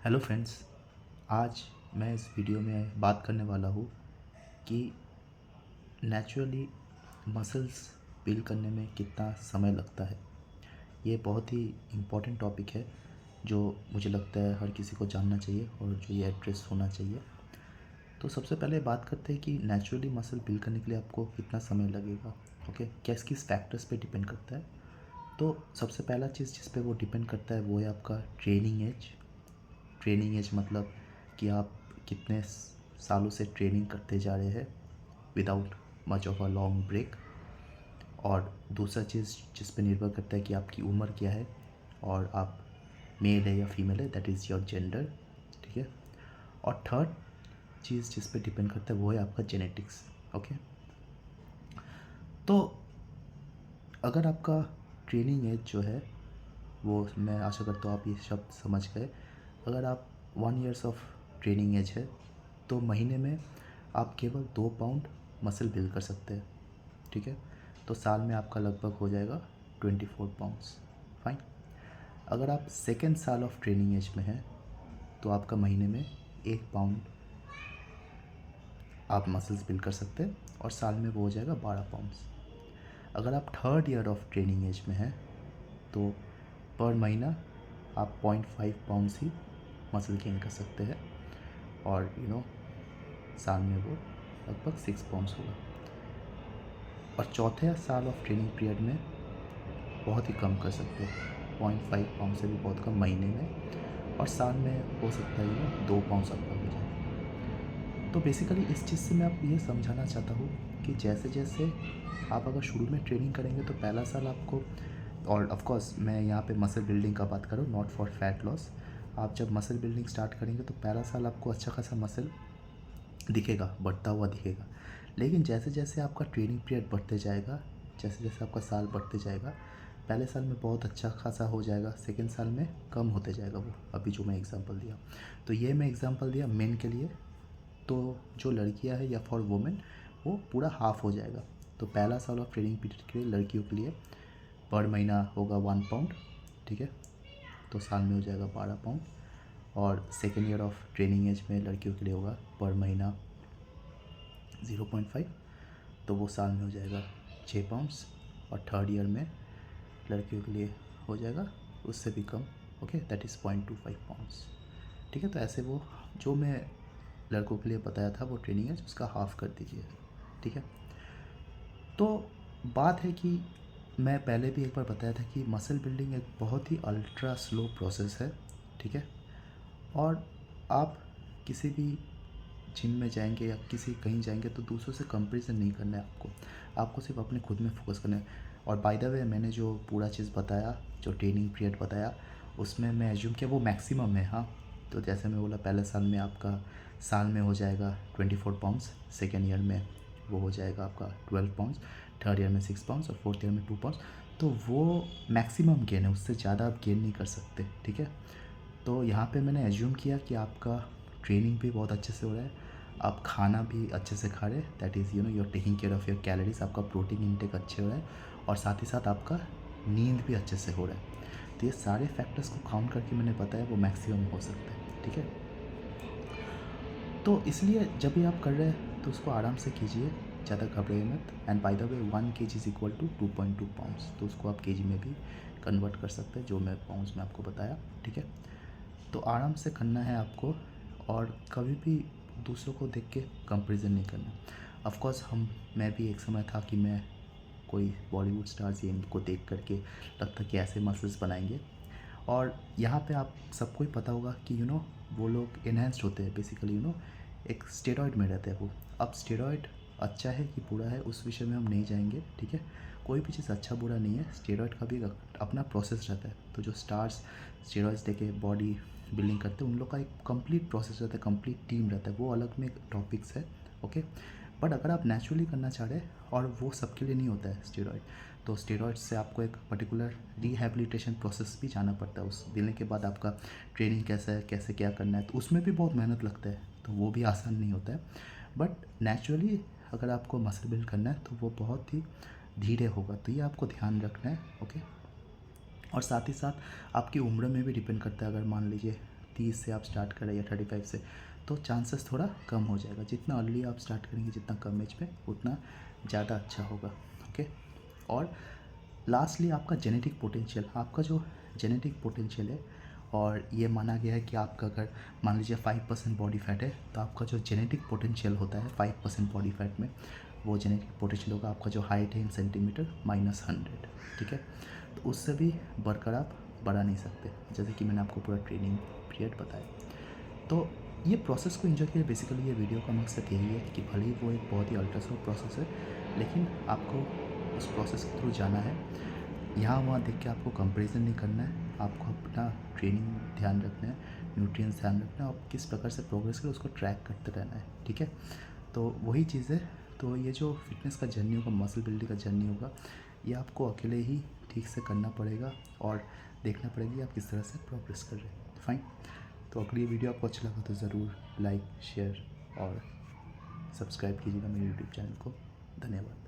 Hello friends. आज मैं इस वीडियो में बात करने वाला हूँ कि नेचुरली मसल्स बिल्ड करने में कितना समय लगता है। ये बहुत ही इम्पोर्टेंट टॉपिक है जो मुझे लगता है हर किसी को जानना चाहिए और जो ये एड्रेस होना चाहिए। तो सबसे पहले बात करते हैं कि नेचुरली मसल बिल्ड करने के लिए आपको कितना समय लगेगा। ओके, किस किस फैक्टर्स पे डिपेंड करता है। तो सबसे पहला चीज़ जिस पे वो डिपेंड करता है वो है आपका ट्रेनिंग एज। ट्रेनिंग एज मतलब कि आप कितने सालों से ट्रेनिंग करते जा रहे हैं without much of a long break. और दूसरा चीज़ जिस पे निर्भर करता है कि आपकी उम्र क्या है और आप मेल है या फीमेल है, दैट इज़ योर जेंडर। ठीक है। और थर्ड चीज़ जिस पे डिपेंड करता है वो है आपका जेनेटिक्स। ओके। तो अगर आपका ट्रेनिंग एज जो है वो, मैं आशा करता हूँ आप ये शब्द समझ गए। अगर आप 1 ईयर्स ऑफ ट्रेनिंग एज है तो महीने में आप केवल 2 पाउंड मसल बिल्ड कर सकते हैं। ठीक है। तो साल में आपका लगभग हो जाएगा 24 पाउंड्स। फाइन। अगर आप सेकेंड साल ऑफ ट्रेनिंग एज में हैं तो आपका महीने में 1 पाउंड आप मसल्स बिल्ड कर सकते हैं और साल में वो हो जाएगा 12 पाउंड्स। अगर आप third year of training age में हैं तो पर महीना आप 0.5 पाउंड्स ही मसल गेन कर सकते हैं और साल में वो लगभग 6 पाउंड्स होगा। और चौथे साल ऑफ ट्रेनिंग पीरियड में बहुत ही कम कर सकते हैं, 0.5 पाउंड से भी बहुत कम महीने में, और साल में हो सकता है 2 पाउंड्स आपका हो जाए। तो बेसिकली इस चीज़ से मैं आपको ये समझाना चाहता हूँ कि जैसे जैसे आप अगर शुरू में ट्रेनिंग करेंगे तो पहला साल आपको, और ऑफ कोर्स मैं यहाँ पे मसल बिल्डिंग का बात करूँ, नॉट फॉर फैट लॉस। आप जब मसल बिल्डिंग स्टार्ट करेंगे तो पहला साल आपको अच्छा खासा मसल दिखेगा, बढ़ता हुआ दिखेगा। लेकिन जैसे जैसे आपका ट्रेनिंग पीरियड बढ़ते जाएगा, जैसे जैसे आपका साल बढ़ते जाएगा, पहले साल में बहुत अच्छा खासा हो जाएगा, सेकेंड साल में कम होते जाएगा वो। अभी जो मैं एग्ज़ाम्पल दिया, तो ये मैं एग्ज़ाम्पल दिया मेन के लिए। तो जो लड़कियां हैं या फॉर वुमेन वो पूरा हाफ हो जाएगा। तो पहला साल ऑफ ट्रेनिंग पीरियड के लिए लड़कियों के लिए पर महीना होगा 1 पाउंड। ठीक है। तो साल में हो जाएगा 12 पाउंड। और second year of training age में लड़कियों के लिए होगा पर महीना 0.5, तो वो साल में हो जाएगा 6 पाउंड्स। और थर्ड ईयर में लड़कियों के लिए हो जाएगा उससे भी कम। Okay, that is 0.25 pounds. ठीक है। तो ऐसे वो जो मैं लड़कों के लिए बताया था वो ट्रेनिंग है उसका हाफ कर दीजिए। ठीक है। तो बात है कि मैं पहले भी एक बार बताया था कि मसल बिल्डिंग एक बहुत ही अल्ट्रा स्लो प्रोसेस है। ठीक है। और आप किसी भी जिम में जाएंगे या किसी कहीं जाएंगे तो दूसरों से कंपैरिजन नहीं करना है आपको। आपको सिर्फ अपने खुद में फोकस करना है। और बाय द वे मैंने जो पूरा चीज़ बताया, जो ट्रेनिंग पीरियड बताया, उसमें मैं एज्यूम किया वो मैक्सिमम है। हाँ, तो जैसे मैं बोला पहले साल में आपका साल में हो जाएगा 24 पाउंड्स, सेकेंड ईयर में वो हो जाएगा आपका 12 पाउंड्स, थर्ड ईयर में 6 पाउंड्स और फोर्थ ईयर में 2 पाउंड्स। तो वो मैक्सिमम गेन है, उससे ज़्यादा आप गेन नहीं कर सकते। ठीक है। तो यहाँ पे मैंने एज्यूम किया कि आपका ट्रेनिंग भी बहुत अच्छे से हो रहा है, आप खाना भी अच्छे से खा रहे हैं, that is you are taking care of your calories, आपका प्रोटीन इंटेक अच्छे हो रहा है, और साथ ही साथ आपका नींद भी अच्छे से हो रहा है। तो ये सारे फैक्टर्स को काउंट करके मैंने बताया वो मैक्सिमम हो सकता है। ठीक है। तो इसलिए जब भी आप कर रहे हैं तो उसको आराम से कीजिए, ज़्यादा घबराइए मत। And by the way 1 kg is equal to 2.2 pounds, तो उसको आप केजी में भी कन्वर्ट कर सकते हैं, जो मैं पाउंड्स में आपको बताया। ठीक है। तो आराम से करना है आपको, और कभी भी दूसरों को देख के कंपैरिजन नहीं करना। ऑफ कोर्स मैं भी एक समय था कि मैं कोई बॉलीवुड स्टार्स या इनको देख करके लगता कि ऐसे मसल्स बनाएंगे। और यहाँ पे आप सबको ही पता होगा कि वो लोग इन्हेंस्ड होते हैं बेसिकली, एक स्टेरॉइड में रहते हैं वो। अब स्टेरॉइड अच्छा है कि बुरा है उस विषय में हम नहीं जाएंगे। ठीक है। कोई भी चीज़ अच्छा बुरा नहीं है, स्टेरॉइड का भी अपना प्रोसेस रहता है। तो जो स्टार्स स्टेरॉइड्स देके बॉडी बिल्डिंग करते हैं उन लोग का एक कंप्लीट प्रोसेस रहता है, कंप्लीट टीम रहता है, वो अलग में एक टॉपिक्स है। ओके। बट अगर आप नेचुरली करना चाह रहे हैं, और वो सबके लिए नहीं होता है स्टेरॉइड, तो स्टेरॉइड से आपको एक पर्टिकुलर रिहैबिलिटेशन प्रोसेस भी जाना पड़ता है। उस देने के बाद आपका ट्रेनिंग कैसा है, कैसे क्या करना है, तो उसमें भी बहुत मेहनत लगता है, तो वो भी आसान नहीं होता है। बट नेचुरली अगर आपको मसल बिल्ड करना है तो वो बहुत ही धीरे होगा, तो ये आपको ध्यान रखना है। ओके। और साथ ही साथ आपकी उम्र में भी डिपेंड करता है। अगर मान लीजिए 30 से आप स्टार्ट करें या 35 से, तो चांसेस थोड़ा कम हो जाएगा। जितना अर्ली आप स्टार्ट करेंगे, जितना कम एज पे, उतना ज़्यादा अच्छा होगा। ओके। और लास्टली आपका जेनेटिक पोटेंशियल, आपका जो जेनेटिक पोटेंशियल है, और ये माना गया है कि आपका अगर मान लीजिए 5% बॉडी फैट है, तो आपका जो जेनेटिक पोटेंशियल होता है 5% बॉडी फैट में, वो जेनेटिक पोटेंशियल होगा आपका जो हाइट है इन सेंटीमीटर -100। ठीक है। तो उससे भी बढ़कर आप बढ़ा नहीं सकते, जैसे कि मैंने आपको पूरा ट्रेनिंग पीरियड बताया। तो ये प्रोसेस को एंजॉय किया। बेसिकली ये वीडियो का मकसद यही है कि भले ही वो एक बहुत ही अल्ट्रासाउंड प्रोसेस है, लेकिन आपको उस प्रोसेस के थ्रू जाना है। यहाँ वहाँ देख के आपको कंपैरिजन नहीं करना है, आपको अपना ट्रेनिंग ध्यान रखना है, न्यूट्रिएंट्स ध्यान रखना है, और किस प्रकार से प्रोग्रेस करें उसको ट्रैक करते रहना है। ठीक है। तो वही चीज़ है। तो ये जो फिटनेस का जर्नी होगा, मसल बिल्डिंग का जर्नी होगा, ये आपको अकेले ही ठीक से करना पड़ेगा, और देखना पड़ेगा कि आप किस तरह से प्रोग्रेस कर रहे हैं। फाइन। तो अगर ये वीडियो आपको अच्छा लगा तो ज़रूर लाइक, शेयर और सब्सक्राइब कीजिएगा मेरे यूट्यूब चैनल को। धन्यवाद।